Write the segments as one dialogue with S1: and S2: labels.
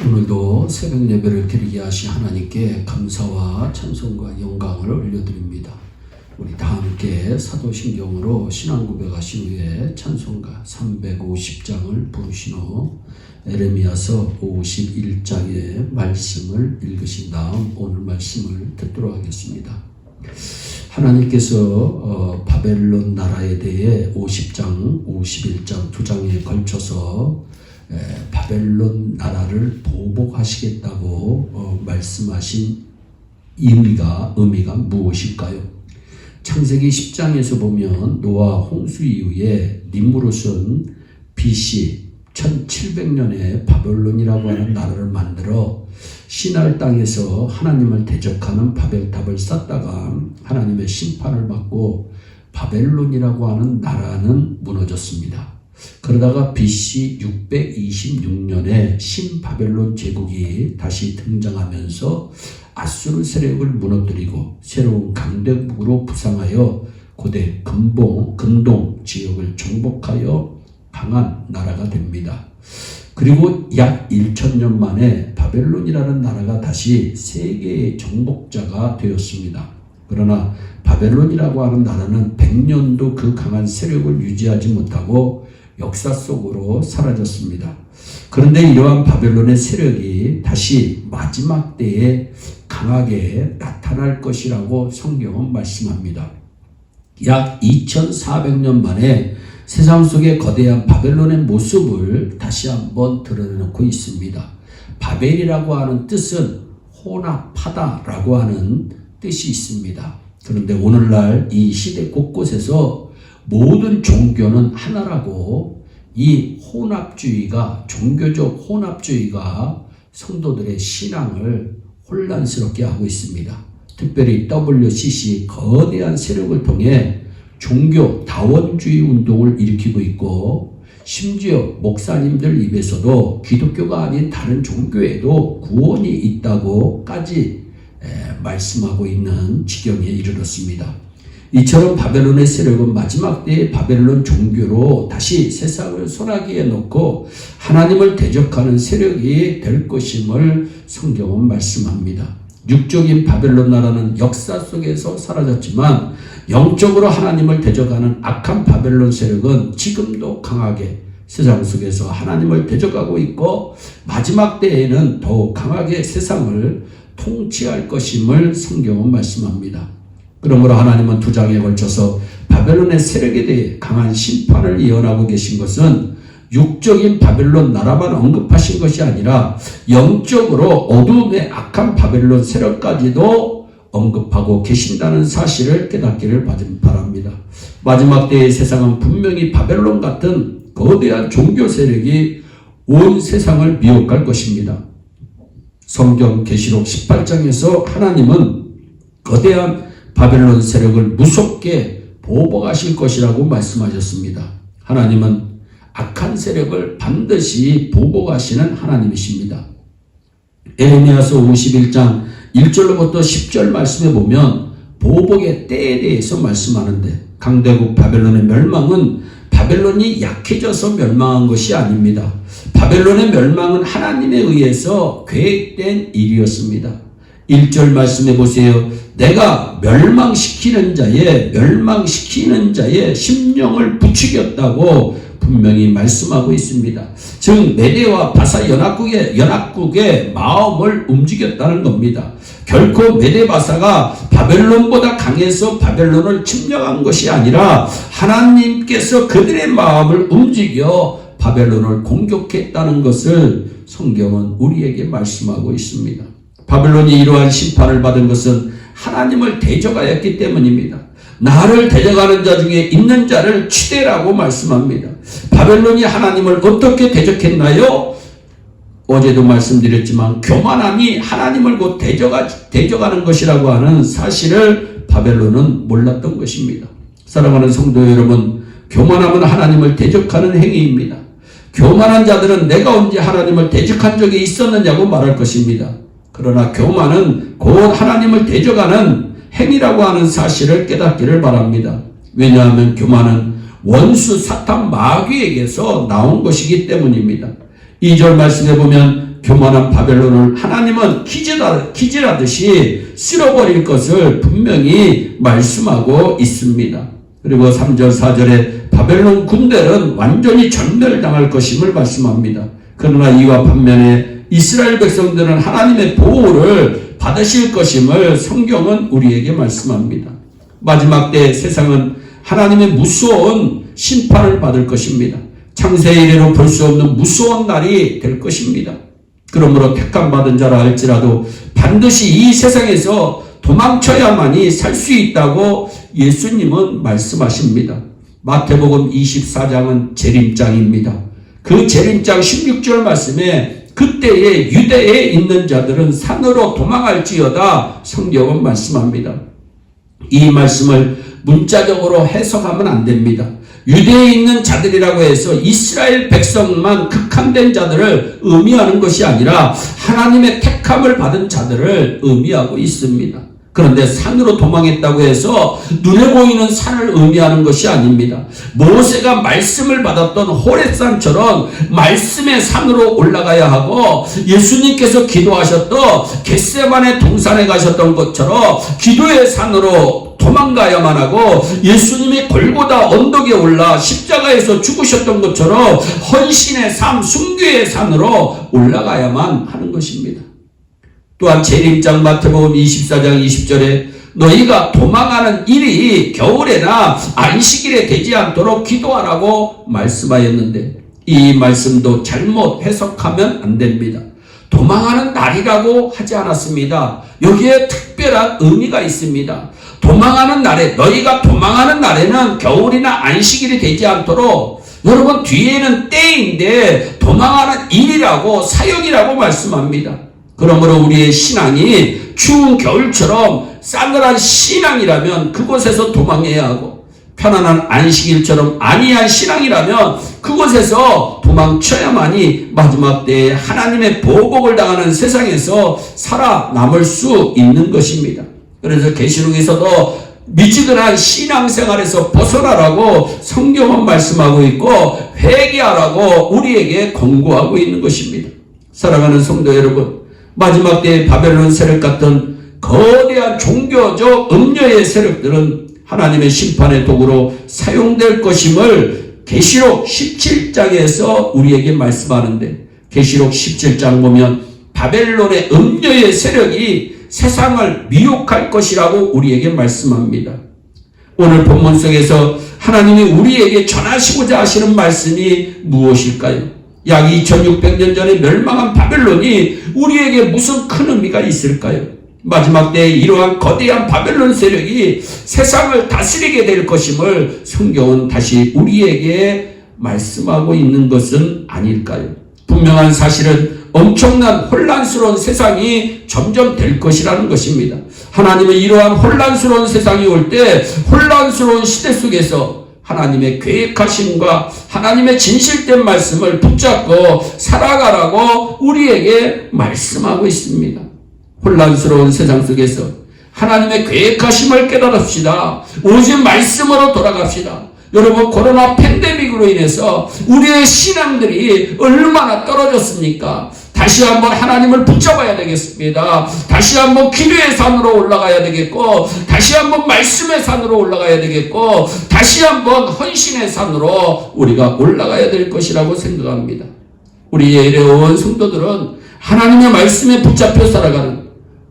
S1: 오늘도 새벽 예배를 드리게 하신 하나님께 감사와 찬송과 영광을 올려드립니다. 우리 다 함께 사도신경으로 신앙 고백하신 후에 찬송가 350장을 부르신 후 에레미야서 51장의 말씀을 읽으신 다음 오늘 말씀을 듣도록 하겠습니다. 하나님께서 바벨론 나라에 대해 50장, 51장 두 장에 걸쳐서 바벨론 나라를 보복하시겠다고 말씀하신 의미가 무엇일까요? 창세기 10장에서 보면 노아 홍수 이후에 니므롯은 BC 1700년에 바벨론이라고 하는 나라를 만들어 시날 땅에서 하나님을 대적하는 바벨탑을 쌓다가 하나님의 심판을 받고 바벨론이라고 하는 나라는 무너졌습니다. 그러다가 BC 626년에 신바벨론 제국이 다시 등장하면서 아수르 세력을 무너뜨리고 새로운 강대국으로 부상하여 고대 근동 지역을 정복하여 강한 나라가 됩니다. 그리고 약 1000년 만에 바벨론이라는 나라가 다시 세계의 정복자가 되었습니다. 그러나 바벨론이라고 하는 나라는 100년도 그 강한 세력을 유지하지 못하고 역사 속으로 사라졌습니다. 그런데 이러한 바벨론의 세력이 다시 마지막 때에 강하게 나타날 것이라고 성경은 말씀합니다. 약 2400년 만에 세상 속의 거대한 바벨론의 모습을 다시 한번 드러내놓고 있습니다. 바벨이라고 하는 뜻은 혼합하다라고 하는 뜻이 있습니다. 그런데 오늘날 이 시대 곳곳에서 모든 종교는 하나라고 이 혼합주의가, 종교적 혼합주의가 성도들의 신앙을 혼란스럽게 하고 있습니다. 특별히 WCC 거대한 세력을 통해 종교 다원주의 운동을 일으키고 있고 심지어 목사님들 입에서도 기독교가 아닌 다른 종교에도 구원이 있다고까지 말씀하고 있는 지경에 이르렀습니다. 이처럼 바벨론의 세력은 마지막 때의 바벨론 종교로 다시 세상을 소나기에 놓고 하나님을 대적하는 세력이 될 것임을 성경은 말씀합니다. 육적인 바벨론 나라는 역사 속에서 사라졌지만 영적으로 하나님을 대적하는 악한 바벨론 세력은 지금도 강하게 세상 속에서 하나님을 대적하고 있고 마지막 때에는 더욱 강하게 세상을 통치할 것임을 성경은 말씀합니다. 그러므로 하나님은 두 장에 걸쳐서 바벨론의 세력에 대해 강한 심판을 예언하고 계신 것은 육적인 바벨론 나라만 언급하신 것이 아니라 영적으로 어두움의 악한 바벨론 세력까지도 언급하고 계신다는 사실을 깨닫기를 바랍니다. 마지막 때의 세상은 분명히 바벨론 같은 거대한 종교 세력이 온 세상을 미혹할 것입니다. 성경 계시록 18장에서 하나님은 거대한 바벨론 세력을 무섭게 보복하실 것이라고 말씀하셨습니다. 하나님은 악한 세력을 반드시 보복하시는 하나님이십니다. 에레미야서 51장 1절로부터 10절 말씀에 보면 보복의 때에 대해서 말씀하는데 강대국 바벨론의 멸망은 바벨론이 약해져서 멸망한 것이 아닙니다. 바벨론의 멸망은 하나님에 의해서 계획된 일이었습니다. 1절 말씀해 보세요. 내가 멸망시키는 자의 심령을 부추겼다고 분명히 말씀하고 있습니다. 즉 메대와 바사 연합국의 마음을 움직였다는 겁니다. 결코 메대바사가 바벨론보다 강해서 바벨론을 침략한 것이 아니라 하나님께서 그들의 마음을 움직여 바벨론을 공격했다는 것을 성경은 우리에게 말씀하고 있습니다. 바벨론이 이러한 심판을 받은 것은 하나님을 대적하였기 때문입니다. 나를 대적하는 자 중에 있는 자를 치대라고 말씀합니다. 바벨론이 하나님을 어떻게 대적했나요? 어제도 말씀드렸지만 교만함이 하나님을 곧 대적하는 것이라고 하는 사실을 바벨론은 몰랐던 것입니다. 사랑하는 성도 여러분, 교만함은 하나님을 대적하는 행위입니다. 교만한 자들은 내가 언제 하나님을 대적한 적이 있었느냐고 말할 것입니다. 그러나 교만은 곧 하나님을 대적하는 행위라고 하는 사실을 깨닫기를 바랍니다. 왜냐하면 교만은 원수 사탄 마귀에게서 나온 것이기 때문입니다. 2절 말씀에 보면 교만한 바벨론을 하나님은 기질하듯이 쓸어버릴 것을 분명히 말씀하고 있습니다. 그리고 3절 4절에 바벨론 군대는 완전히 전멸당할 것임을 말씀합니다. 그러나 이와 반면에 이스라엘 백성들은 하나님의 보호를 받으실 것임을 성경은 우리에게 말씀합니다. 마지막 때 세상은 하나님의 무서운 심판을 받을 것입니다. 창세 이래로 볼 수 없는 무서운 날이 될 것입니다. 그러므로 택함받은 자라 할지라도 반드시 이 세상에서 도망쳐야만이 살 수 있다고 예수님은 말씀하십니다. 마태복음 24장은 재림장입니다. 그 재림장 16절 말씀에 그때에 유대에 있는 자들은 산으로 도망할지어다 성경은 말씀합니다. 이 말씀을 문자적으로 해석하면 안 됩니다. 유대에 있는 자들이라고 해서 이스라엘 백성만 극한된 자들을 의미하는 것이 아니라 하나님의 택함을 받은 자들을 의미하고 있습니다. 그런데 산으로 도망했다고 해서 눈에 보이는 산을 의미하는 것이 아닙니다. 모세가 말씀을 받았던 호렙산처럼 말씀의 산으로 올라가야 하고 예수님께서 기도하셨던 겟세마네 동산에 가셨던 것처럼 기도의 산으로 도망가야만 하고 예수님이 골고다 언덕에 올라 십자가에서 죽으셨던 것처럼 헌신의 삶, 순교의 산으로 올라가야만 하는 것입니다. 또한 재림장 마태복음 24장 20절에 너희가 도망하는 일이 겨울에나 안식일에 되지 않도록 기도하라고 말씀하였는데 이 말씀도 잘못 해석하면 안 됩니다. 도망하는 날이라고 하지 않았습니다. 여기에 특별한 의미가 있습니다. 도망하는 날에 너희가 도망하는 날에는 겨울이나 안식일이 되지 않도록 여러분 뒤에는 때인데 도망하는 일이라고 사역이라고 말씀합니다. 그러므로 우리의 신앙이 추운 겨울처럼 싸늘한 신앙이라면 그곳에서 도망해야 하고 편안한 안식일처럼 안이한 신앙이라면 그곳에서 도망쳐야만이 마지막 때에 하나님의 보복을 당하는 세상에서 살아남을 수 있는 것입니다. 그래서 계시록에서도 미지근한 신앙생활에서 벗어나라고 성경은 말씀하고 있고 회개하라고 우리에게 권고하고 있는 것입니다. 사랑하는 성도 여러분, 마지막 때의 바벨론 세력 같은 거대한 종교적 음녀의 세력들은 하나님의 심판의 도구로 사용될 것임을 계시록 17장에서 우리에게 말씀하는데 계시록 17장 보면 바벨론의 음녀의 세력이 세상을 미혹할 것이라고 우리에게 말씀합니다. 오늘 본문 속에서 하나님이 우리에게 전하시고자 하시는 말씀이 무엇일까요? 약 2600년 전에 멸망한 바벨론이 우리에게 무슨 큰 의미가 있을까요? 마지막 때에 이러한 거대한 바벨론 세력이 세상을 다스리게 될 것임을 성경은 다시 우리에게 말씀하고 있는 것은 아닐까요? 분명한 사실은 엄청난 혼란스러운 세상이 점점 될 것이라는 것입니다. 하나님은 이러한 혼란스러운 세상이 올 때 혼란스러운 시대 속에서 하나님의 계획하심과 하나님의 진실된 말씀을 붙잡고 살아가라고 우리에게 말씀하고 있습니다. 혼란스러운 세상 속에서 하나님의 계획하심을 깨달읍시다. 오직 말씀으로 돌아갑시다. 여러분, 코로나 팬데믹으로 인해서 우리의 신앙들이 얼마나 떨어졌습니까? 다시 한번 하나님을 붙잡아야 되겠습니다. 다시 한번 기도의 산으로 올라가야 되겠고, 다시 한번 말씀의 산으로 올라가야 되겠고, 다시 한번 헌신의 산으로 우리가 올라가야 될 것이라고 생각합니다. 우리의 예레온 성도들은 하나님의 말씀에 붙잡혀 살아가는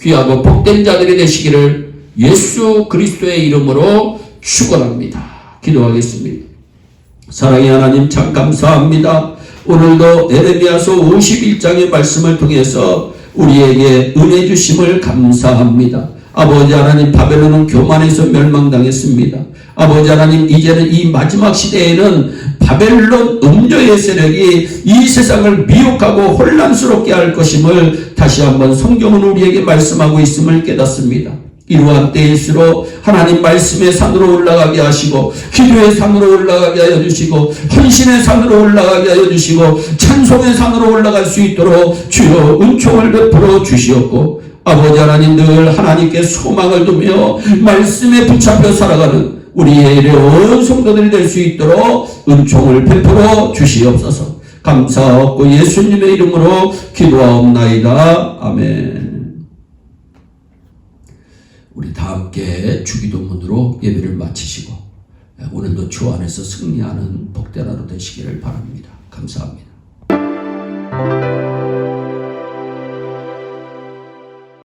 S1: 귀하고 복된 자들이 되시기를 예수 그리스도의 이름으로 축원합니다. 기도하겠습니다. 사랑의 하나님, 참 감사합니다. 오늘도 에레미야서 51장의 말씀을 통해서 우리에게 은혜 주심을 감사합니다. 아버지 하나님, 바벨론은 교만해서 멸망당했습니다. 아버지 하나님, 이제는 이 마지막 시대에는 바벨론 음녀의 세력이 이 세상을 미혹하고 혼란스럽게 할 것임을 다시 한번 성경은 우리에게 말씀하고 있음을 깨닫습니다. 이러한 때일수록 하나님 말씀의 산으로 올라가게 하시고 기도의 산으로 올라가게 하여 주시고 헌신의 산으로 올라가게 하여 주시고 찬송의 산으로 올라갈 수 있도록 주여 은총을 베풀어 주시옵고 아버지 하나님, 늘 하나님께 소망을 두며 말씀에 붙잡혀 살아가는 우리의 온 성도들이 될 수 있도록 은총을 베풀어 주시옵소서. 감사하고 예수님의 이름으로 기도하옵나이다. 아멘. 우리 다 함께 주기도문으로 예배를 마치시고 오늘도 주 안에서 승리하는 복된 하루 되시기를 바랍니다. 감사합니다.